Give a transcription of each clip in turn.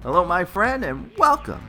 Hello, my friend, and welcome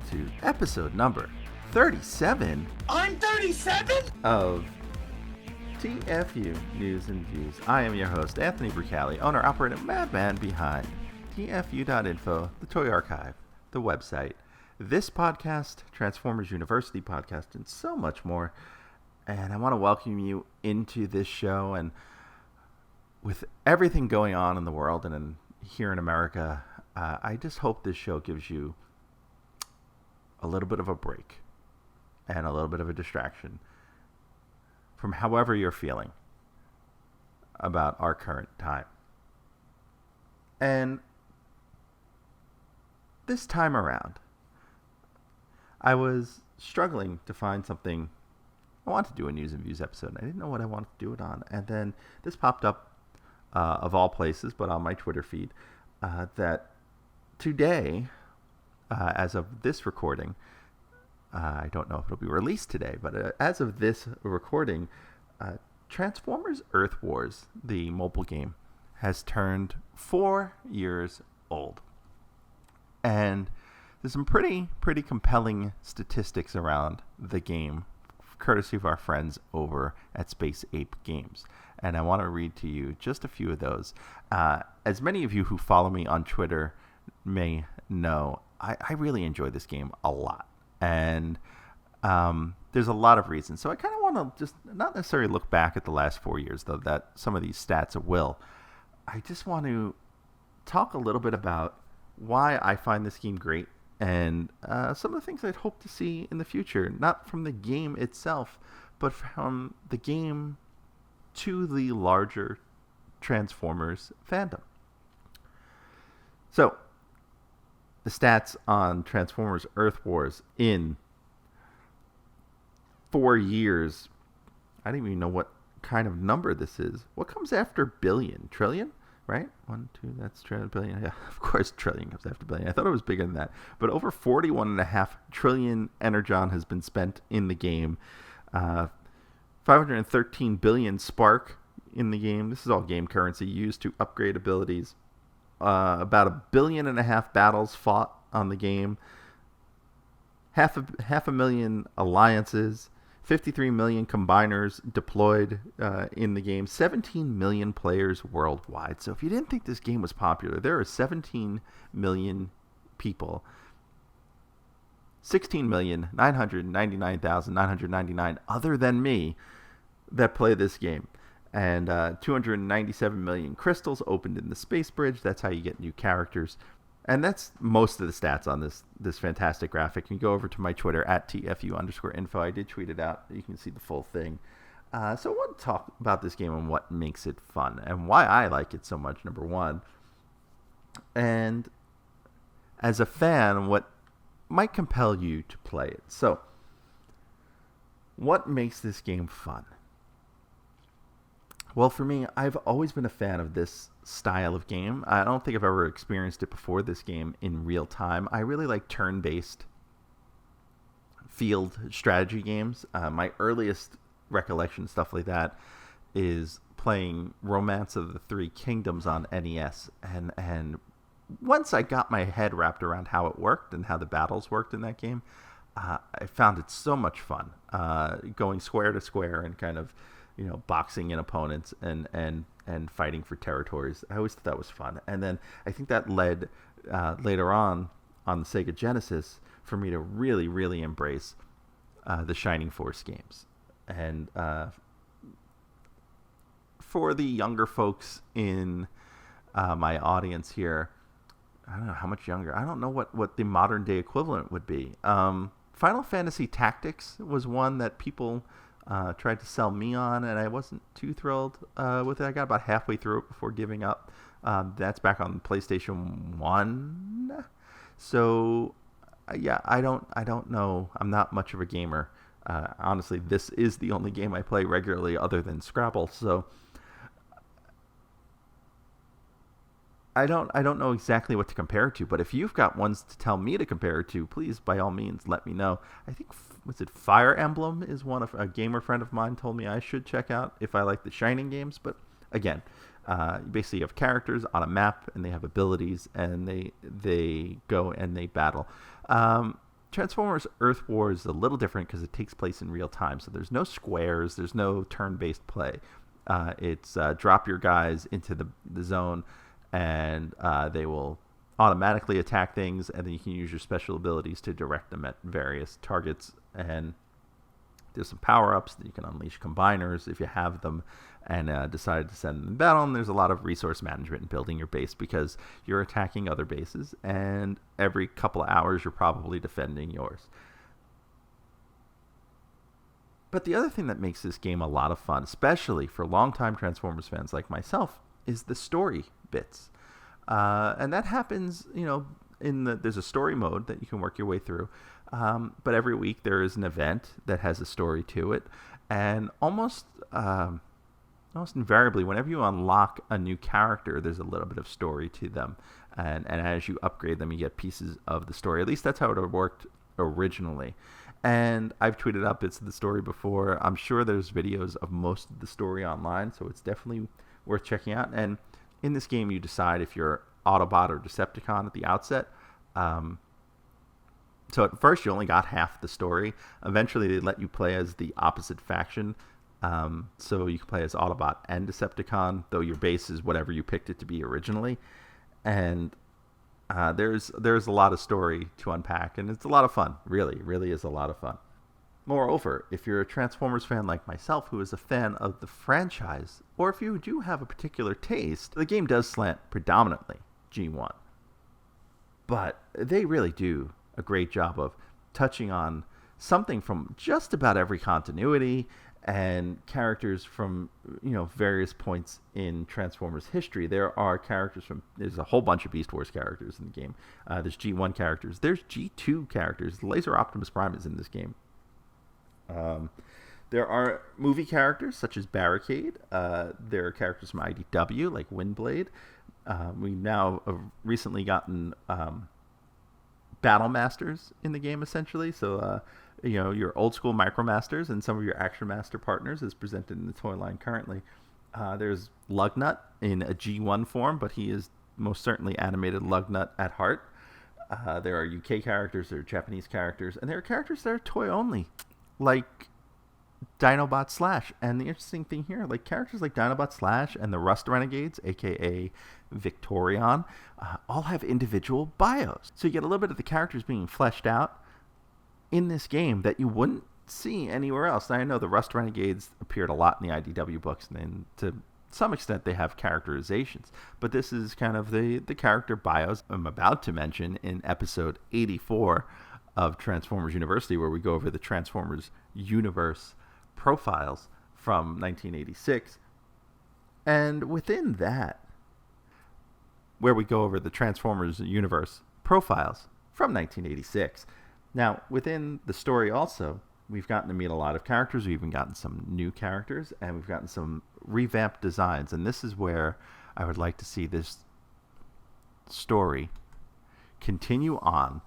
to episode number 37 I'm 37? of TFU News and Views. I am your host, Anthony Bricali, owner, operator, madman behind TFU.INFO, the Toy Archive, the website, this podcast, Transformers University podcast, and so much more. And I want to welcome you into this show. And with everything going on in the world and here in America, I just hope this show gives you a little bit of a break and a little bit of a distraction from however you're feeling about our current time. And this time around, I was struggling to find something. I wanted to do a news and views episode. I didn't know what I wanted to do it on. And then this popped up, of all places, but on my Twitter feed, that today, as of this recording, I don't know if it'll be released today, but as of this recording, Transformers Earth Wars, the mobile game, has turned 4 years old. And there's some pretty compelling statistics around the game, courtesy of our friends over at Space Ape Games. And I want to read to you just a few of those. As many of you who follow me on Twitter may know, I really enjoy this game a lot. And there's a lot of reasons. So I kind of want to just not necessarily look back at the last 4 years, though that some of these stats will. I just want to talk a little bit about why I find this game great and some of the things I'd hope to see in the future, not from the game itself, but from the game to the larger Transformers fandom. So, the stats on Transformers Earth Wars in 4 years. I don't even know what kind of number this is. What comes after billion? Trillion? Right? 1, 2, that's trillion, billion. Yeah, of course trillion comes after billion. I thought it was bigger than that. But over 41.5 trillion energon has been spent in the game. 513 billion spark in the game. This is all game currency used to upgrade abilities. About 1.5 billion battles fought on the game. Half a million alliances. 53 million combiners deployed in the game. 17 million players worldwide. So if you didn't think this game was popular, there are 17 million people. 16,999,999 other than me that play this game. And 297 million crystals opened in the space bridge. That's how you get new characters. And that's most of the stats on this fantastic graphic. You can go over to my Twitter at TFU_info. I did tweet it out. You can see the full thing. So I want to talk about this game and what makes it fun and why I like it so much, number one. And as a fan, what might compel you to play it. So, what makes this game fun? Well, for me, I've always been a fan of this style of game. I don't think I've ever experienced it before this game in real time. I really like turn-based field strategy games. My earliest recollection, stuff like that, is playing Romance of the Three Kingdoms on NES. And once I got my head wrapped around how it worked and how the battles worked in that game, I found it so much fun. Going square to square and kind of, boxing in opponents and fighting for territories. I always thought that was fun. And then I think that led later on the Sega Genesis for me to really, really embrace the Shining Force games. And for the younger folks in my audience here, I don't know how much younger. I don't know what the modern day equivalent would be. Final Fantasy Tactics was one that people tried to sell me on, and I wasn't too thrilled with it. I got about halfway through it before giving up. That's back on PlayStation 1. So, yeah, I don't know. I'm not much of a gamer. Honestly, this is the only game I play regularly other than Scrabble. So, I don't know exactly what to compare it to, but if you've got ones to tell me to compare it to, please, by all means, let me know. I think, was it Fire Emblem is one of a gamer friend of mine told me I should check out if I like the Shining games. But again, You basically have characters on a map, and they have abilities, and they go and they battle. Transformers Earth War is a little different because it takes place in real time. So there's no squares, there's no turn-based play. It's drop your guys into the zone, and they will automatically attack things, and then you can use your special abilities to direct them at various targets. And there's some power-ups that you can unleash combiners if you have them, and decide to send them in battle. And there's a lot of resource management in building your base because you're attacking other bases, and every couple of hours you're probably defending yours. But the other thing that makes this game a lot of fun, especially for longtime Transformers fans like myself, is the story bits. And that happens, there's a story mode that you can work your way through. But every week there is an event that has a story to it. And almost invariably, whenever you unlock a new character, there's a little bit of story to them. And as you upgrade them, you get pieces of the story. At least that's how it worked originally. And I've tweeted up bits of the story before. I'm sure there's videos of most of the story online, so it's definitely worth checking out. And in this game, you decide if you're Autobot or Decepticon at the outset. So at first, you only got half the story. Eventually, they let you play as the opposite faction. So you can play as Autobot and Decepticon, though your base is whatever you picked it to be originally. And there's a lot of story to unpack, and it's a lot of fun. Really is a lot of fun. Moreover, if you're a Transformers fan like myself who is a fan of the franchise, or if you do have a particular taste, the game does slant predominantly G1. But they really do a great job of touching on something from just about every continuity and characters from various points in Transformers history. There's a whole bunch of Beast Wars characters in the game. There's G1 characters. There's G2 characters. Laser Optimus Prime is in this game. There are movie characters such as Barricade. There are characters from IDW like Windblade. We now have recently gotten Battle Masters in the game, essentially. So, your old school Micromasters and some of your Action Master partners is presented in the toy line currently. There's Lugnut in a G1 form, but he is most certainly animated Lugnut at heart. There are UK characters, there are Japanese characters, and there are characters that are toy only, like Dinobot Slash. And the interesting thing here, like characters like Dinobot Slash and the Rust Renegades, aka Victorion, all have individual bios. So you get a little bit of the characters being fleshed out in this game that you wouldn't see anywhere else. Now, I know the Rust Renegades appeared a lot in the IDW books, and then to some extent they have characterizations. But this is kind of the character bios I'm about to mention in episode 84 of Transformers University, where we go over the Transformers universe profiles from 1986. And within that, where we go over the Transformers universe profiles from 1986. Now, within the story also, we've gotten to meet a lot of characters. We've even gotten some new characters, and we've gotten some revamped designs. And this is where I would like to see this story continue on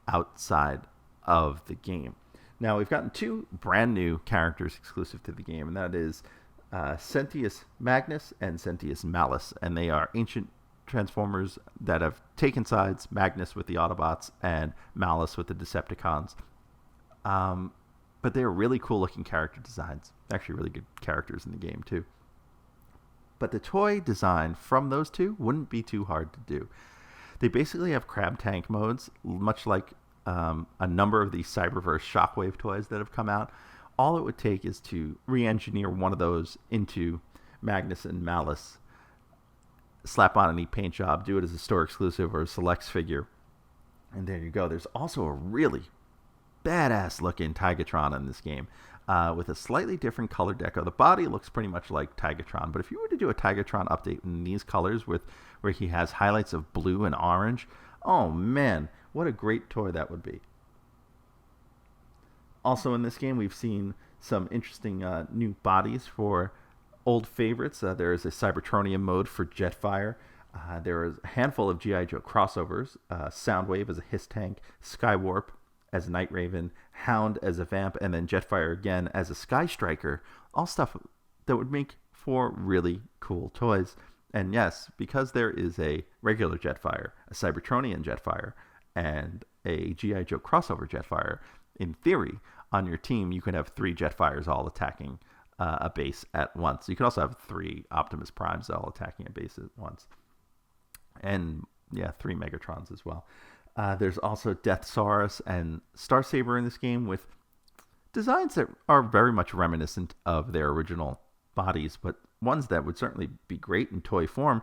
outside of the game. Now, we've gotten two brand new characters exclusive to the game, and that is Sentius Magnus and Sentius Malus. And they are ancient Transformers that have taken sides, Magnus with the Autobots and Malus with the Decepticons. But they're really cool looking character designs. Actually really good characters in the game too. But the toy design from those two wouldn't be too hard to do. They basically have crab tank modes, much like a number of these Cyberverse Shockwave toys that have come out. All it would take is to re-engineer one of those into Magnus and Malus, slap on a neat paint job, do it as a store exclusive or a selects figure, and there you go. There's also a really badass looking Tigatron in this game with a slightly different color deco. The body looks pretty much like Tigatron, but if you were to do a Tigatron update in these colors where he has highlights of blue and orange, oh man, what a great toy that would be. Also in this game, we've seen some interesting new bodies for old favorites. There is a Cybertronium mode for Jetfire. There is a handful of G.I. Joe crossovers. Soundwave as a Hiss Tank, Skywarp as a Night Raven, Hound as a Vamp, and then Jetfire again as a Sky Striker. All stuff that would make for really cool toys. And yes, because there is a regular Jetfire, a Cybertronian Jetfire, and a G.I. Joe crossover Jetfire, in theory, on your team, you can have 3 Jetfires all attacking a base at once. You can also have 3 Optimus Primes all attacking a base at once. And, 3 Megatrons as well. There's also Death Saurus and Starsaber in this game with designs that are very much reminiscent of their original bodies, but ones that would certainly be great in toy form.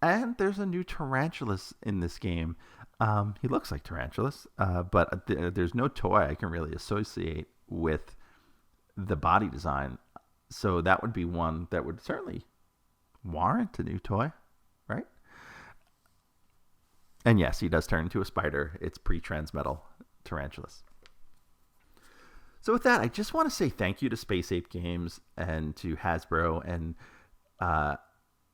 And there's a new Tarantulas in this game. He looks like Tarantulas, but there's no toy I can really associate with the body design. So that would be one that would certainly warrant a new toy, right? And yes, he does turn into a spider. It's pre-transmetal Tarantulas. So with that, I just want to say thank you to Space Ape Games and to Hasbro and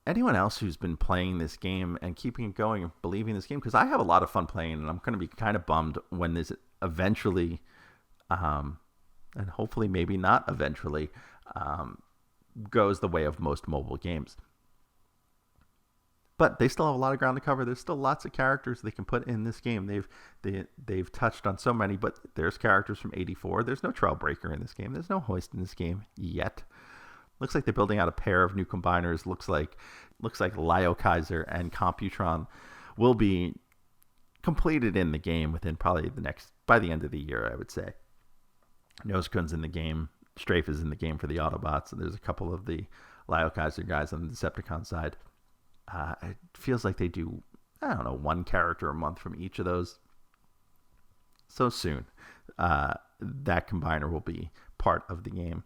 anyone else who's been playing this game and keeping it going and believing this game, because I have a lot of fun playing, and I'm going to be kind of bummed when this eventually, and hopefully maybe not eventually, goes the way of most mobile games. But they still have a lot of ground to cover. There's still lots of characters they can put in this game. They've touched on so many, but there's characters from '84. There's no Trailbreaker in this game. There's no Hoist in this game yet. Looks like they're building out a pair of new combiners. Looks like Lio Kaiser and Computron will be completed in the game within probably by the end of the year, I would say. Nosekun's in the game. Strafe is in the game for the Autobots. And there's a couple of the Lio Kaiser guys on the Decepticon side. It feels like they do, I don't know, 1 character a month from each of those. So soon, that combiner will be part of the game.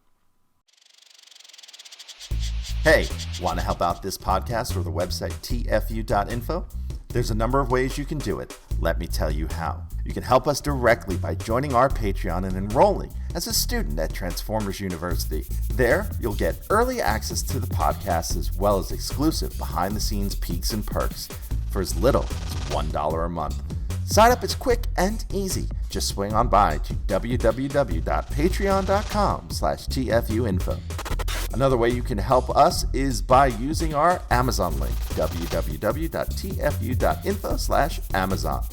Hey, want to help out this podcast or the website TFU.INFO? There's a number of ways you can do it. Let me tell you how. You can help us directly by joining our Patreon and enrolling as a student at Transformers University. There, you'll get early access to the podcast as well as exclusive behind-the-scenes peeks and perks for as little as $1 a month. Sign up is quick and easy. Just swing on by to www.patreon.com/TFUINFO. Another way you can help us is by using our Amazon link, www.tfu.info/Amazon.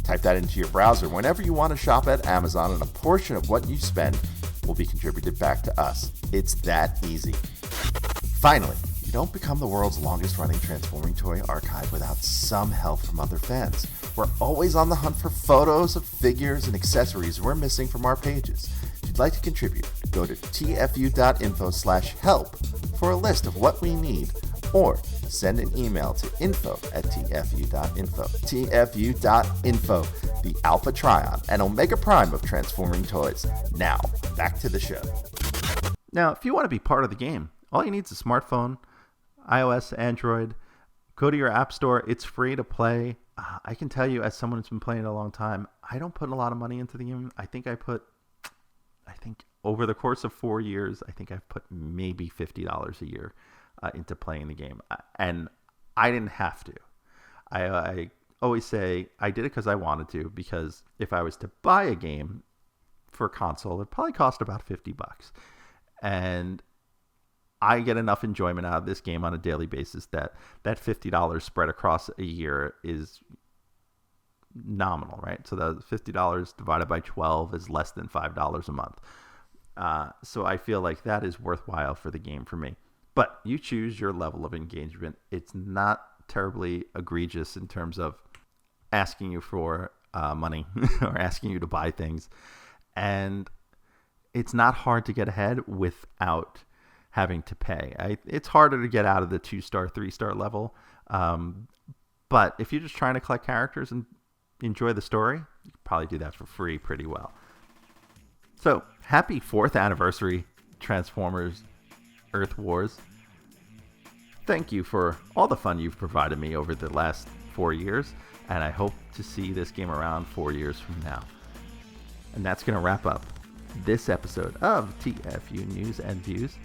Type that into your browser whenever you want to shop at Amazon, and a portion of what you spend will be contributed back to us. It's that easy. Finally, you don't become the world's longest running transforming toy archive without some help from other fans. We're always on the hunt for photos of figures and accessories we're missing from our pages. If you'd like to contribute, go to tfu.info/help for a list of what we need, or send an email to info@tfu.info. tfu.info, the Alpha Trion and Omega Prime of transforming toys. Now, back to the show. Now, if you want to be part of the game, all you need is a smartphone, iOS, Android. Go to your app store. It's free to play. I can tell you, as someone who's been playing it a long time, I don't put a lot of money into the game. I think over the course of 4 years, I think I've put maybe $50 a year into playing the game. And I didn't have to. I always say I did it because I wanted to, because if I was to buy a game for a console, it'd probably cost about $50. And I get enough enjoyment out of this game on a daily basis that $50 spread across a year is nominal, right? So the $50 divided by 12 is less than $5 a month. So I feel like that is worthwhile for the game for me. But you choose your level of engagement. It's not terribly egregious in terms of asking you for money or asking you to buy things. And it's not hard to get ahead without having to pay. It's harder to get out of the 2-star, 3-star level. But if you're just trying to collect characters and enjoy the story, you can probably do that for free pretty well. So, happy 4th anniversary, Transformers Earth Wars. Thank you for all the fun you've provided me over the last 4 years, and I hope to see this game around 4 years from now. And that's going to wrap up this episode of TFU News and Views.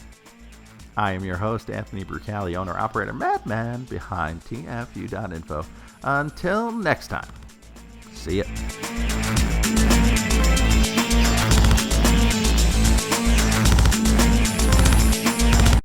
I am your host, Anthony Brucali, owner-operator, madman behind TFU.info. Until next time, see ya.